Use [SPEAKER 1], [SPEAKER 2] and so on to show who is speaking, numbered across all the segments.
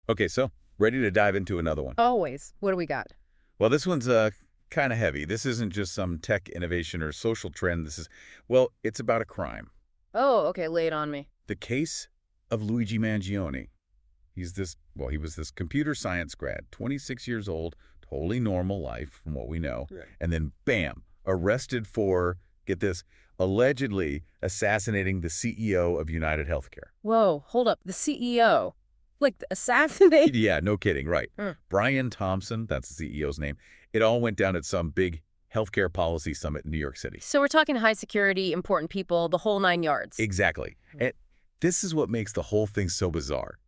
[SPEAKER 1] Okay, so ready to dive into another one.
[SPEAKER 2] Always. What do we got?
[SPEAKER 1] Well, this one's kind of heavy. This isn't just some tech innovation or social trend. Well, it's about a crime.
[SPEAKER 2] Oh, okay, lay it on me.
[SPEAKER 1] The case of Luigi Mangione. He was this computer science grad, 26 years old, totally normal life from what we know.
[SPEAKER 2] Right.
[SPEAKER 1] And then, bam, arrested for, get this, allegedly assassinating the CEO of United Healthcare.
[SPEAKER 2] Whoa, hold up. The CEO. Like, assassinate?
[SPEAKER 1] Yeah, no kidding, right.
[SPEAKER 2] Mm.
[SPEAKER 1] Brian Thompson, that's the CEO's name. It all went down at some big healthcare policy summit in New York City.
[SPEAKER 2] So we're talking high security, important people, the whole 9 yards.
[SPEAKER 1] Exactly. And this is what makes the whole thing so bizarre.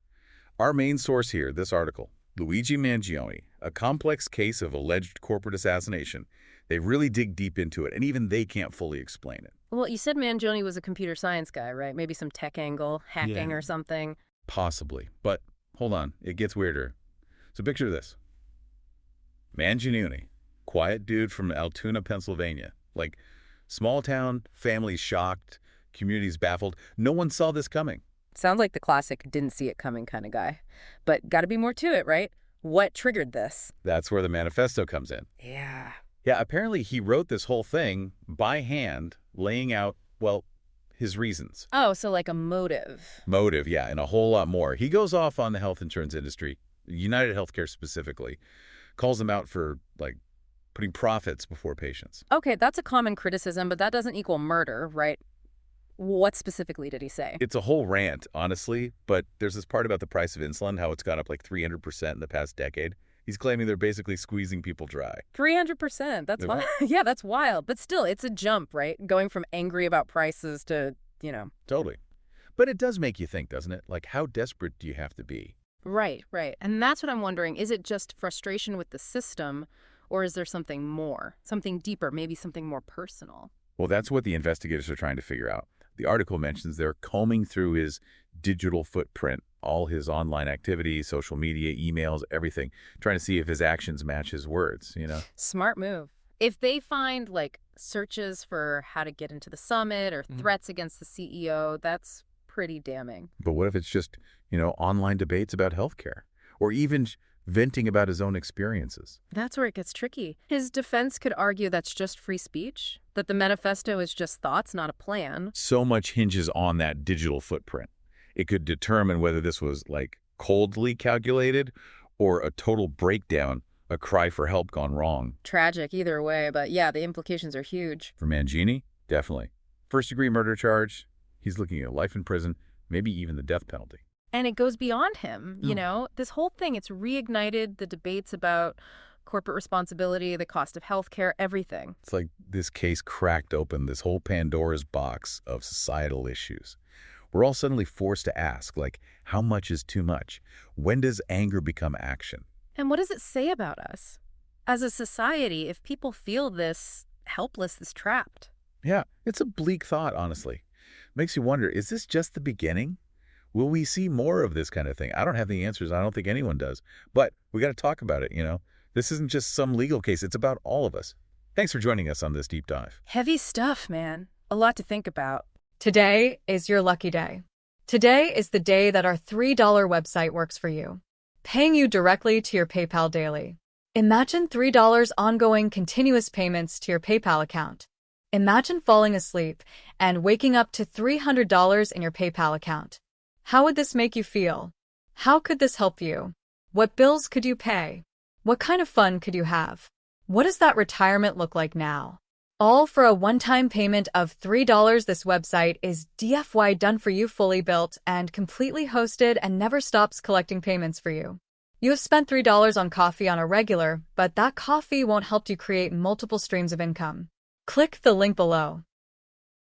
[SPEAKER 1] Our main source here, this article, Luigi Mangione, a complex case of alleged corporate assassination. They really dig deep into it, and even they can't fully explain it.
[SPEAKER 2] Well, you said Mangione was a computer science guy, right? Maybe some tech angle, hacking or something.
[SPEAKER 1] Possibly. But hold on, it gets weirder. So picture this. Mangione, quiet dude from Altoona, Pennsylvania. Like, small town, families shocked, communities baffled. No one saw this coming.
[SPEAKER 2] Sounds like the classic didn't see it coming kind of guy. But gotta be more to it, right? What triggered this?
[SPEAKER 1] That's where the manifesto comes in.
[SPEAKER 2] Yeah.
[SPEAKER 1] Yeah, apparently he wrote this whole thing by hand, laying out, well, his reasons.
[SPEAKER 2] Oh, so like a motive.
[SPEAKER 1] Motive, yeah, and a whole lot more. He goes off on the health insurance industry, United Healthcare specifically, calls them out for, like, putting profits before patients.
[SPEAKER 2] Okay, that's a common criticism, but that doesn't equal murder, right? What specifically did he say?
[SPEAKER 1] It's a whole rant, honestly, but there's this part about the price of insulin, how it's gone up like 300% in the past decade. He's claiming they're basically squeezing people dry.
[SPEAKER 2] 300%. That's wild. Yeah, that's wild. But still, it's a jump, right? Going from angry about prices to,
[SPEAKER 1] Totally. But it does make you think, doesn't it? Like, how desperate do you have to be?
[SPEAKER 2] Right, right. And that's what I'm wondering. Is it just frustration with the system, or is there something more, something deeper, maybe something more personal?
[SPEAKER 1] Well, that's what the investigators are trying to figure out. The article mentions they're combing through his digital footprint, all his online activities, social media, emails, everything, trying to see if his actions match his words,
[SPEAKER 2] Smart move. If they find, like, searches for how to get into the summit or threats against the CEO, that's pretty damning.
[SPEAKER 1] But what if it's just, online debates about healthcare? Or even venting about his own experiences?
[SPEAKER 2] That's where it gets tricky. His defense could argue that's just free speech, that the manifesto is just thoughts, not a plan.
[SPEAKER 1] So much hinges on that digital footprint. It could determine whether this was, like, coldly calculated or a total breakdown, a cry for help gone wrong.
[SPEAKER 2] Tragic either way, but yeah, the implications are huge.
[SPEAKER 1] For Mangione, definitely. First-degree murder charge, he's looking at life in prison, maybe even the death penalty.
[SPEAKER 2] And it goes beyond him, This whole thing, it's reignited the debates about corporate responsibility, the cost of healthcare, everything.
[SPEAKER 1] It's like this case cracked open this whole Pandora's box of societal issues. We're all suddenly forced to ask, like, how much is too much? When does anger become action?
[SPEAKER 2] And what does it say about us? As a society, if people feel this helpless, this trapped.
[SPEAKER 1] Yeah, it's a bleak thought, honestly. Makes you wonder, is this just the beginning? Will we see more of this kind of thing? I don't have the answers. I don't think anyone does. But we got to talk about it, This isn't just some legal case. It's about all of us. Thanks for joining us on this deep dive.
[SPEAKER 2] Heavy stuff, man. A lot to think about.
[SPEAKER 3] Today is your lucky day. Today is the day that our $3 website works for you, paying you directly to your PayPal daily. Imagine $3 ongoing continuous payments to your PayPal account. Imagine falling asleep and waking up to $300 in your PayPal account. How would this make you feel? How could this help you? What bills could you pay? What kind of fun could you have? What does that retirement look like now? All for a one-time payment of $3. This website is DFY done for you, fully built and completely hosted, and never stops collecting payments for you. You have spent $3 on coffee on a regular, but that coffee won't help you create multiple streams of income. Click the link below.